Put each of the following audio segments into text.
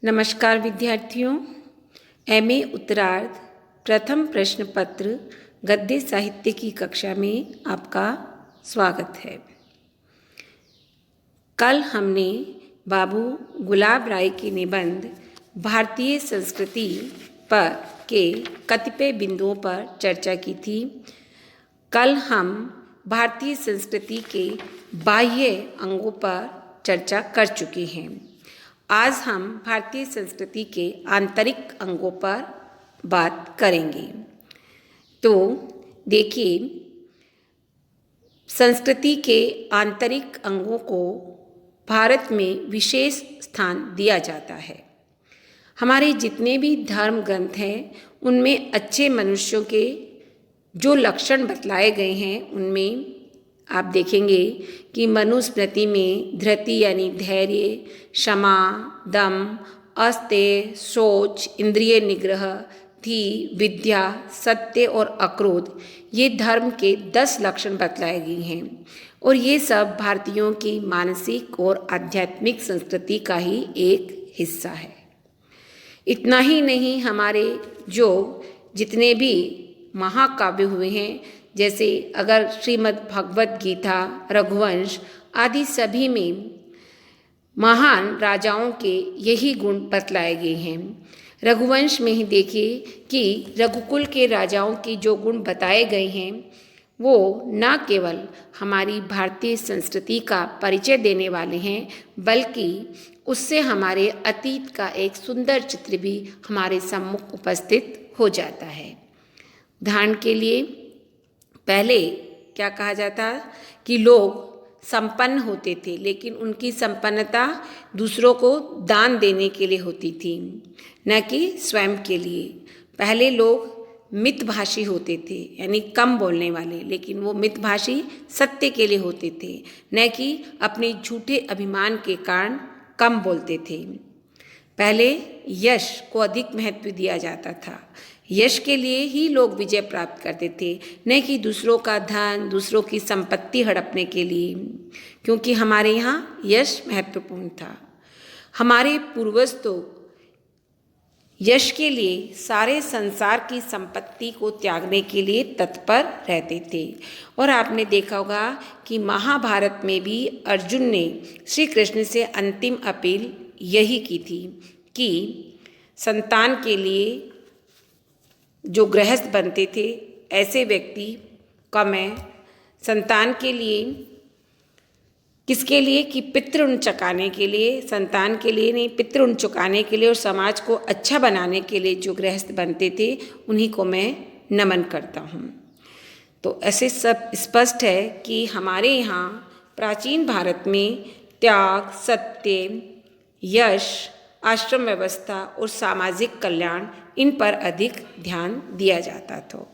नमस्कार विद्यार्थियों, एमए उत्तरार्ध प्रथम प्रश्न पत्र गद्य साहित्य की कक्षा में आपका स्वागत है। कल हमने बाबू गुलाब राय के निबंध भारतीय संस्कृति पर के कतिपय बिंदुओं पर चर्चा की थी। कल हम भारतीय संस्कृति के बाह्य अंगों पर चर्चा कर चुके हैं। आज हम भारतीय संस्कृति के आंतरिक अंगों पर बात करेंगे। तो देखिए, संस्कृति के आंतरिक अंगों को भारत में विशेष स्थान दिया जाता है। हमारे जितने भी धर्म ग्रंथ हैं, उनमें अच्छे मनुष्यों के जो लक्षण बतलाए गए हैं, उनमें आप देखेंगे कि मनुस्मृति में धृति यानी धैर्य, क्षमा, दम, अस्तेय, शौच, इंद्रिय निग्रह, धि, विद्या, सत्य और अक्रोध, ये धर्म के 10 लक्षण बतलाए गए हैं। और ये सब भारतीयों की मानसिक और आध्यात्मिक संस्कृति का ही एक हिस्सा है। इतना ही नहीं, हमारे जो जितने भी महाकाव्य हुए हैं, जैसे अगर श्रीमद् भगवत गीता, रघुवंश आदि सभी में महान राजाओं के यही गुण बतलाए गए हैं। रघुवंश में ही देखिए कि रघुकुल के राजाओं के जो गुण बताए गए हैं, वो न केवल हमारी भारतीय संस्कृति का परिचय देने वाले हैं, बल्कि उससे हमारे अतीत का एक सुंदर चित्र भी हमारे सम्मुख उपस्थित हो जाता है। उदाहरण के लिए, पहले क्या कहा जाता कि लोग संपन्न होते थे, लेकिन उनकी संपन्नता दूसरों को दान देने के लिए होती थी, न कि स्वयं के लिए। पहले लोग मितभाषी होते थे, यानी कम बोलने वाले, लेकिन वो मितभाषी सत्य के लिए होते थे, न कि अपने झूठे अभिमान के कारण कम बोलते थे। पहले यश को अधिक महत्व दिया जाता था। यश के लिए ही लोग विजय प्राप्त करते थे, न कि दूसरों का धन, दूसरों की संपत्ति हड़पने के लिए, क्योंकि हमारे यहाँ यश महत्वपूर्ण था। हमारे पूर्वज तो यश के लिए सारे संसार की संपत्ति को त्यागने के लिए तत्पर रहते थे। और आपने देखा होगा कि महाभारत में भी अर्जुन ने श्री कृष्ण से अंतिम अपील यही की थी कि संतान के लिए जो गृहस्थ बनते थे, ऐसे व्यक्ति का मैं संतान के लिए, किसके लिए कि पितृ ऋण चुकाने के लिए, संतान के लिए नहीं, पितृ ऋण चुकाने के लिए और समाज को अच्छा बनाने के लिए जो गृहस्थ बनते थे, उन्हीं को मैं नमन करता हूँ। तो ऐसे सब स्पष्ट है कि हमारे यहाँ प्राचीन भारत में त्याग, सत्य, यश, आश्रम व्यवस्था और सामाजिक कल्याण, इन पर अधिक ध्यान दिया जाता था।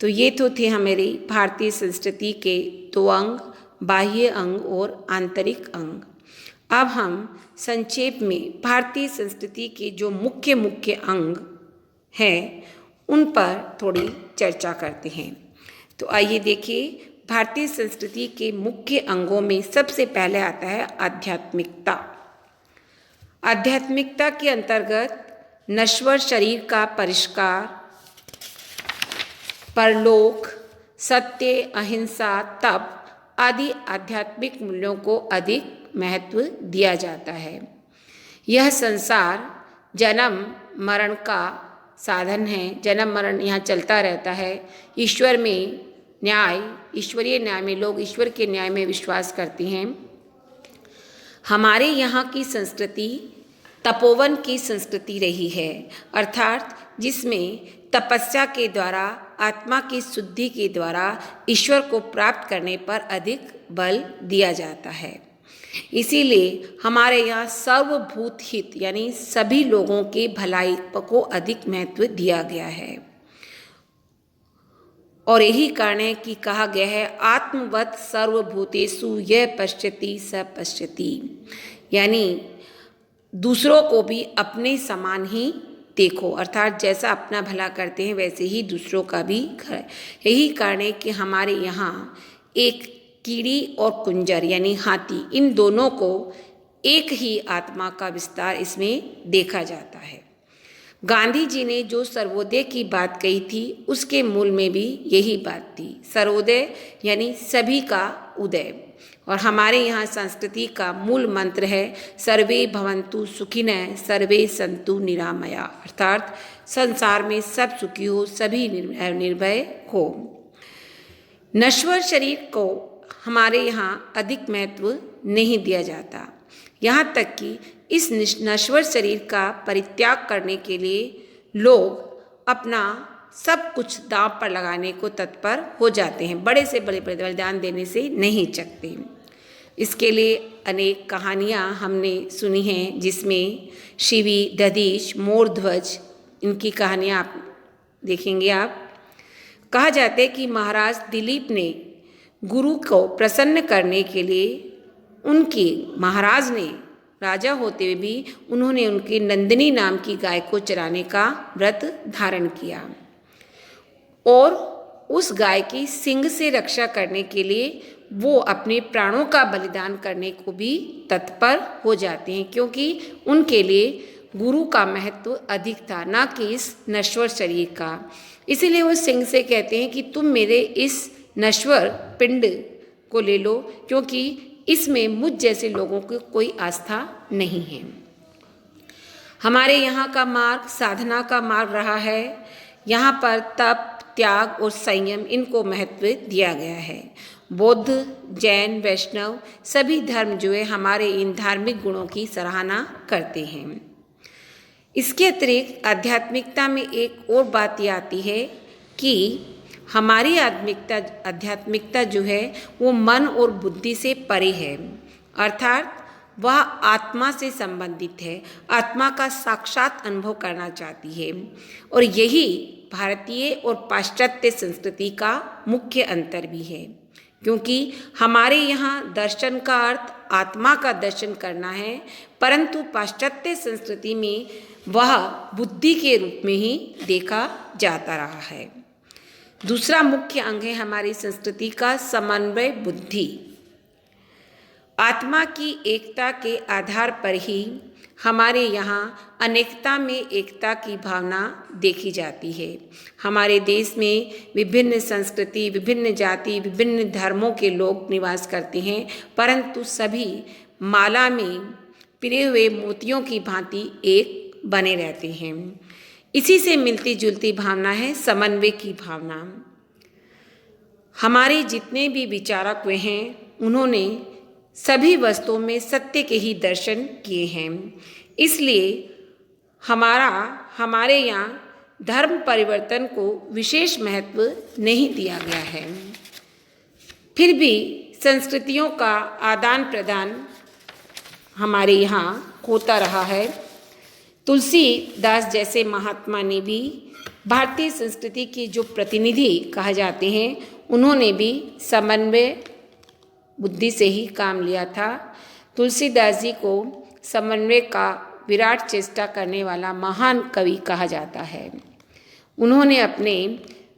तो ये तो थे हमारी भारतीय संस्कृति के 2 अंग, बाह्य अंग और आंतरिक अंग। अब हम संक्षेप में भारतीय संस्कृति के जो मुख्य अंग हैं, उन पर थोड़ी चर्चा करते हैं। तो आइए देखिए, भारतीय संस्कृति के मुख्य अंगों में सबसे पहले आता है आध्यात्मिकता। आध्यात्मिकता के अंतर्गत नश्वर शरीर का परिष्कार, परलोक, सत्य, अहिंसा, तप आदि आध्यात्मिक मूल्यों को अधिक महत्व दिया जाता है। यह संसार जन्म मरण का साधन है। जन्म मरण यहाँ चलता रहता है। ईश्वर में न्याय, ईश्वरीय न्याय में लोग ईश्वर के न्याय में विश्वास करते हैं। हमारे यहाँ की संस्कृति तपोवन की संस्कृति रही है, अर्थात जिसमें तपस्या के द्वारा, आत्मा की शुद्धि के द्वारा ईश्वर को प्राप्त करने पर अधिक बल दिया जाता है। इसीलिए हमारे यहाँ सर्वभूत हित यानी सभी लोगों के भलाई को अधिक महत्व दिया गया है। और यही कारण है कि कहा गया है आत्मवत् सर्वभूतेषु यः पश्यति स पश्यति, यानी दूसरों को भी अपने समान ही देखो, अर्थात जैसा अपना भला करते हैं वैसे ही दूसरों का भी घर। यही कारण है कि हमारे यहाँ एक कीड़ी और कुंजर यानी हाथी, इन दोनों को एक ही आत्मा का विस्तार इसमें देखा जाता है। गांधी जी ने जो सर्वोदय की बात कही थी उसके मूल में भी यही बात थी, सर्वोदय यानी सभी का उदय। और हमारे यहाँ संस्कृति का मूल मंत्र है सर्वे भवन्तु सुखिनः सर्वे सन्तु निरामया, अर्थात संसार में सब सुखी हो, सभी निर्भय हो। नश्वर शरीर को हमारे यहाँ अधिक महत्व नहीं दिया जाता, यहाँ तक कि इस नश्वर शरीर का परित्याग करने के लिए लोग अपना सब कुछ दांव पर लगाने को तत्पर हो जाते हैं, बड़े से बड़े बलिदान देने से नहीं चकते। इसके लिए अनेक कहानियाँ हमने सुनी हैं, जिसमें शिवी, दधीच, मोरध्वज, इनकी कहानियाँ आप देखेंगे। आप कहा जाता है कि महाराज दिलीप ने गुरु को प्रसन्न करने के लिए उनकी महाराज ने राजा होते हुए भी उन्होंने उनकी नंदिनी नाम की गाय को चराने का व्रत धारण किया और उस गाय की सींग से रक्षा करने के लिए वो अपने प्राणों का बलिदान करने को भी तत्पर हो जाते हैं, क्योंकि उनके लिए गुरु का महत्व अधिक था, ना कि इस नश्वर शरीर का। इसीलिए वो सिंह से कहते हैं कि तुम मेरे इस नश्वर पिंड को ले लो, क्योंकि इसमें मुझ जैसे लोगों की कोई आस्था नहीं है। हमारे यहाँ का मार्ग साधना का मार्ग रहा है। यहाँ पर तप, त्याग और संयम, इनको महत्व दिया गया है। बौद्ध, जैन, वैष्णव सभी धर्म जो है हमारे इन धार्मिक गुणों की सराहना करते हैं। इसके अतिरिक्त आध्यात्मिकता में एक और बात ये आती है कि हमारी आध्यात्मिकता जो है वो मन और बुद्धि से परे है, अर्थात वह आत्मा से संबंधित है, आत्मा का साक्षात अनुभव करना चाहती है। और यही भारतीय और पाश्चात्य संस्कृति का मुख्य अंतर भी है, क्योंकि हमारे यहाँ दर्शन का अर्थ आत्मा का दर्शन करना है, परंतु पाश्चात्य संस्कृति में वह बुद्धि के रूप में ही देखा जाता रहा है। दूसरा मुख्य अंग है हमारी संस्कृति का समन्वय बुद्धि। आत्मा की एकता के आधार पर ही हमारे यहाँ अनेकता में एकता की भावना देखी जाती है। हमारे देश में विभिन्न संस्कृति, विभिन्न जाति, विभिन्न धर्मों के लोग निवास करते हैं, परंतु सभी माला में पिरे हुए मोतियों की भांति एक बने रहते हैं। इसी से मिलती जुलती भावना है समन्वय की भावना। हमारे जितने भी विचारक हुए हैं उन्होंने सभी वस्तुओं में सत्य के ही दर्शन किए हैं, इसलिए हमारे यहाँ धर्म परिवर्तन को विशेष महत्व नहीं दिया गया है। फिर भी संस्कृतियों का आदान प्रदान हमारे यहाँ होता रहा है। तुलसीदास जैसे महात्मा ने भी भारतीय संस्कृति के जो प्रतिनिधि कहा जाते हैं, उन्होंने भी समन्वय बुद्धि से ही काम लिया था। तुलसीदास जी को समन्वय का विराट चेष्टा करने वाला महान कवि कहा जाता है। उन्होंने अपने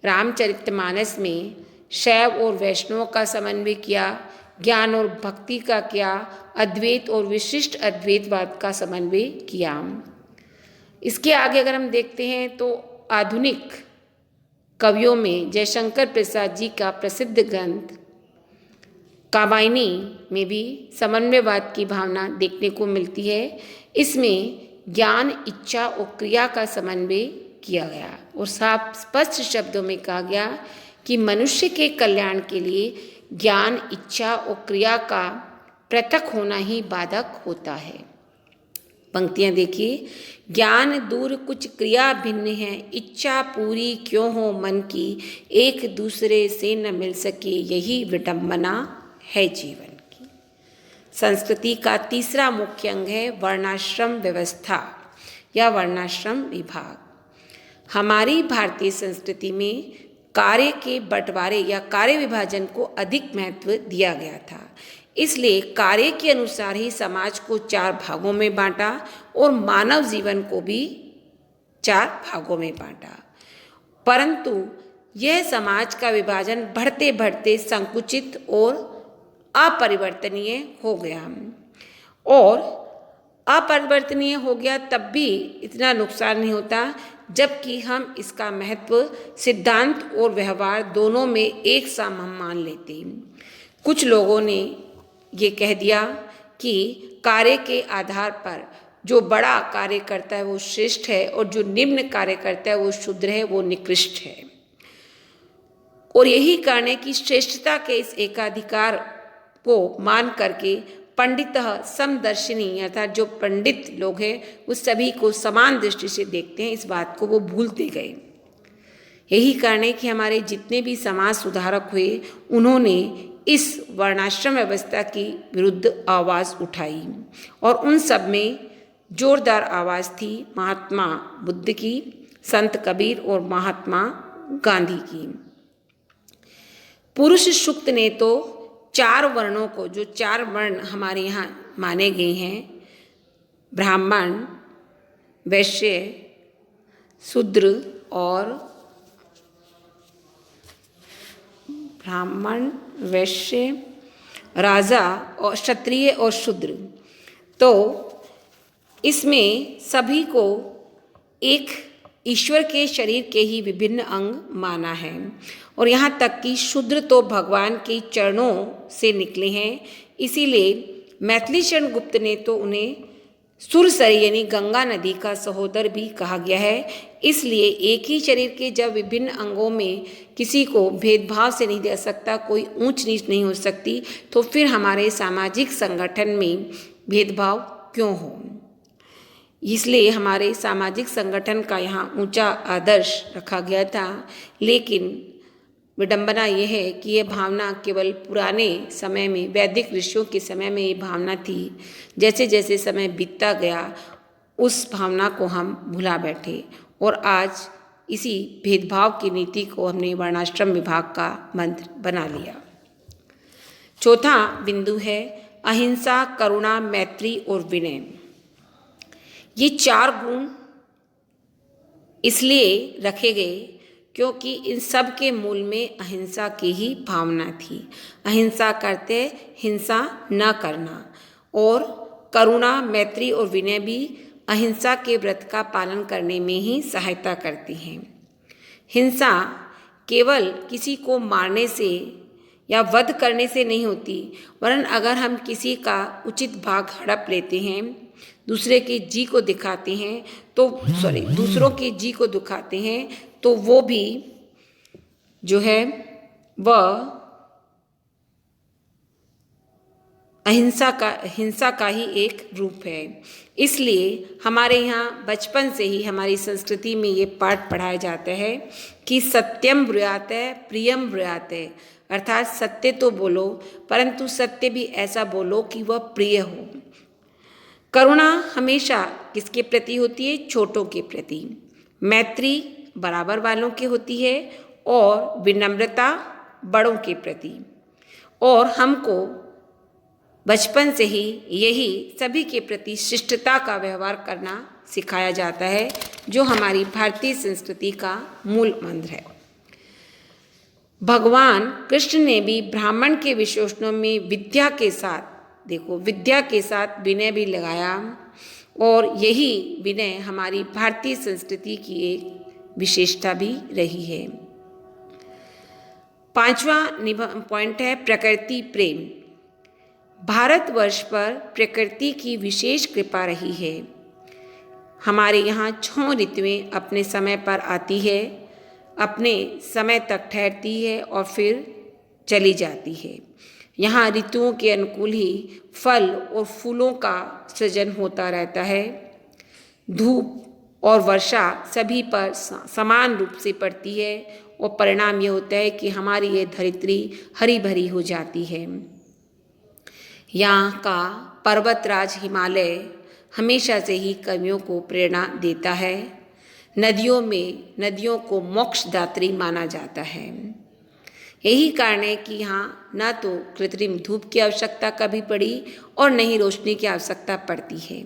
रामचरितमानस में शैव और वैष्णव का समन्वय किया, ज्ञान और भक्ति का किया, अद्वैत और विशिष्ट अद्वैतवाद का समन्वय किया। इसके आगे अगर हम देखते हैं तो आधुनिक कवियों में जयशंकर प्रसाद जी का प्रसिद्ध ग्रंथ कामायनी में भी समन्वयवाद की भावना देखने को मिलती है। इसमें ज्ञान, इच्छा और क्रिया का समन्वय किया गया और साफ स्पष्ट शब्दों में कहा गया कि मनुष्य के कल्याण के लिए ज्ञान, इच्छा और क्रिया का पृथक होना ही बाधक होता है। पंक्तियां देखिए, ज्ञान दूर कुछ क्रिया भिन्न है, इच्छा पूरी क्यों हो मन की, एक दूसरे से न मिल सके यही विडंबना है जीवन की। संस्कृति का तीसरा मुख्य अंग है वर्णाश्रम व्यवस्था या वर्णाश्रम विभाग। हमारी भारतीय संस्कृति में कार्य के बंटवारे या कार्य विभाजन को अधिक महत्व दिया गया था, इसलिए कार्य के अनुसार ही समाज को 4 भागों में बांटा और मानव जीवन को भी 4 भागों में बांटा। परंतु यह समाज का विभाजन बढ़ते बढ़ते संकुचित और अपरिवर्तनीय हो गया और अपरिवर्तनीय हो गया तब भी इतना नुकसान नहीं होता, जबकि हम इसका महत्व सिद्धांत और व्यवहार दोनों में एक सा हम मान लेते हैं। कुछ लोगों ने ये कह दिया कि कार्य के आधार पर जो बड़ा कार्य करता है वो श्रेष्ठ है और जो निम्न कार्य करता है वो शूद्र है, वो निकृष्ट है। और यही कारण है कि श्रेष्ठता के इस एकाधिकार को मान करके पंडितः समदर्शिनी अर्थात जो पंडित लोग हैं उस सभी को समान दृष्टि से देखते हैं, इस बात को वो भूलते गए। यही कारण है कि हमारे जितने भी समाज सुधारक हुए उन्होंने इस वर्णाश्रम व्यवस्था की विरुद्ध आवाज़ उठाई और उन सब में जोरदार आवाज़ थी महात्मा बुद्ध की, संत कबीर और महात्मा गांधी की। पुरुष सूक्त ने तो 4 वर्णों को, जो 4 वर्ण हमारे यहाँ माने गए हैं, ब्राह्मण, वैश्य, शूद्र और ब्राह्मण, वैश्य, राजा और क्षत्रिय और शूद्र, तो इसमें सभी को एक ईश्वर के शरीर के ही विभिन्न अंग माना है। और यहाँ तक कि शूद्र तो भगवान के चरणों से निकले हैं, इसीलिए मैथिली शरण गुप्त ने तो उन्हें सुरसरी यानी गंगा नदी का सहोदर भी कहा गया है। इसलिए एक ही शरीर के जब विभिन्न अंगों में किसी को भेदभाव से नहीं दे सकता, कोई ऊंच नीच नहीं हो सकती, तो फिर हमारे सामाजिक संगठन में भेदभाव क्यों हो। इसलिए हमारे सामाजिक संगठन का यहाँ ऊंचा आदर्श रखा गया था। लेकिन विडंबना यह है कि यह भावना केवल पुराने समय में, वैदिक ऋषियों के समय में ये भावना थी। जैसे जैसे समय बीतता गया उस भावना को हम भुला बैठे और आज इसी भेदभाव की नीति को हमने वर्णाश्रम विभाग का मंत्र बना लिया। चौथा बिंदु है अहिंसा, करुणा, मैत्री और विनय। ये 4 गुण इसलिए रखे गए क्योंकि इन सब के मूल में अहिंसा की ही भावना थी। अहिंसा करते हिंसा न करना, और करुणा, मैत्री और विनय भी अहिंसा के व्रत का पालन करने में ही सहायता करती हैं। हिंसा केवल किसी को मारने से या वध करने से नहीं होती, वरन अगर हम किसी का उचित भाग हड़प लेते हैं, दूसरे के जी को दिखाते हैं तो दूसरों के जी को दिखाते हैं, तो वो भी जो है वह हिंसा का ही एक रूप है। इसलिए हमारे यहाँ बचपन से ही हमारी संस्कृति में ये पाठ पढ़ाया जाता है कि सत्यम ब्रूयात प्रियम ब्रूयात, अर्थात सत्य तो बोलो परंतु सत्य भी ऐसा बोलो कि वह प्रिय हो। करुणा हमेशा किसके प्रति होती है? छोटों के प्रति। मैत्री बराबर वालों की होती है और विनम्रता बड़ों के प्रति। और हमको बचपन से ही यही सभी के प्रति शिष्टता का व्यवहार करना सिखाया जाता है, जो हमारी भारतीय संस्कृति का मूल मंत्र है। भगवान कृष्ण ने भी ब्राह्मण के विशेषणों में विद्या के साथ, देखो विद्या के साथ विनय भी लगाया, और यही विनय हमारी भारतीय संस्कृति की एक विशेषता भी रही है। 5वां पॉइंट है प्रकृति प्रेम। भारतवर्ष पर प्रकृति की विशेष कृपा रही है। हमारे यहाँ 6 ऋतुएं अपने समय पर आती है, अपने समय तक ठहरती है और फिर चली जाती है। यहाँ ऋतुओं के अनुकूल ही फल और फूलों का सृजन होता रहता है। धूप और वर्षा सभी पर समान रूप से पड़ती है और परिणाम यह होता है कि हमारी ये धरित्री हरी भरी हो जाती है। यहाँ का पर्वतराज हिमालय हमेशा से ही कवियों को प्रेरणा देता है। नदियों को मोक्षदात्री माना जाता है। यही कारण है कि यहाँ न तो कृत्रिम धूप की आवश्यकता कभी पड़ी और न ही रोशनी की आवश्यकता पड़ती है।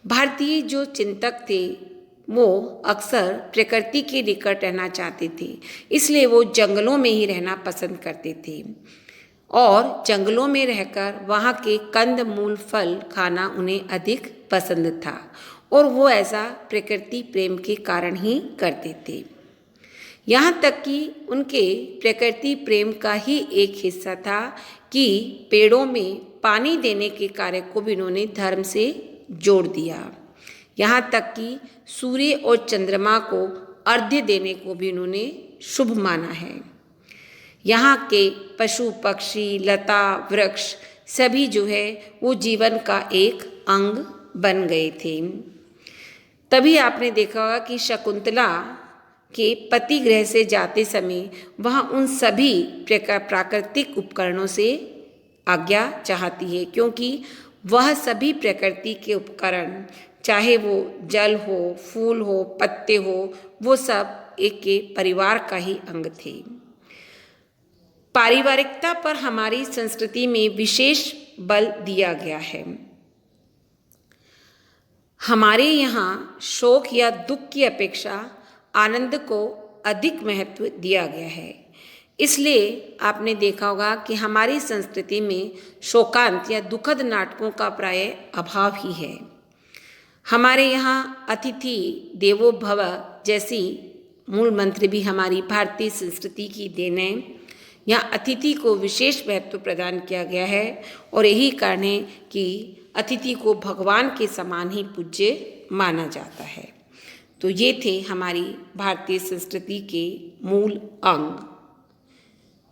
भारतीय जो चिंतक थे वो अक्सर प्रकृति के निकट रहना चाहते थे, इसलिए वो जंगलों में ही रहना पसंद करते थे। और जंगलों में रहकर वहाँ के कंद मूल फल खाना उन्हें अधिक पसंद था और वो ऐसा प्रकृति प्रेम के कारण ही करते थे। यहाँ तक कि उनके प्रकृति प्रेम का ही एक हिस्सा था कि पेड़ों में पानी देने के कार्य को भी उन्होंने धर्म से जोड़ दिया। यहाँ तक कि सूर्य और चंद्रमा को अर्घ्य देने को भी उन्होंने शुभ माना है। यहाँ के पशु पक्षी लता वृक्ष सभी जो है वो जीवन का एक अंग बन गए थे। तभी आपने देखा होगा कि शकुंतला के पति गृह से जाते समय वह उन सभी प्राकृतिक उपकरणों से आज्ञा चाहती है, क्योंकि वह सभी प्रकृति के उपकरण, चाहे वो जल हो, फूल हो, पत्ते हो, वो सब एक के परिवार का ही अंग थे। पारिवारिकता पर हमारी संस्कृति में विशेष बल दिया गया है। हमारे यहाँ शोक या दुख की अपेक्षा आनंद को अधिक महत्व दिया गया है। इसलिए आपने देखा होगा कि हमारी संस्कृति में शोकांत या दुखद नाटकों का प्राय अभाव ही है। हमारे यहाँ अतिथि देवो भव जैसी मूल मंत्र भी हमारी भारतीय संस्कृति की देन है। यहाँ अतिथि को विशेष महत्व प्रदान किया गया है और यही कारण है कि अतिथि को भगवान के समान ही पूज्य माना जाता है। तो ये थे हमारी भारतीय संस्कृति के मूल अंग,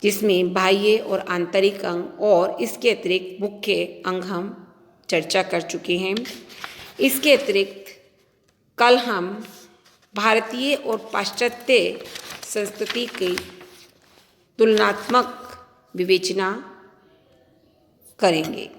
जिसमें बाह्य और आंतरिक अंग और इसके अतिरिक्त मुख्य अंग हम चर्चा कर चुके हैं। इसके अतिरिक्त कल हम भारतीय और पाश्चात्य संस्कृति की तुलनात्मक विवेचना करेंगे।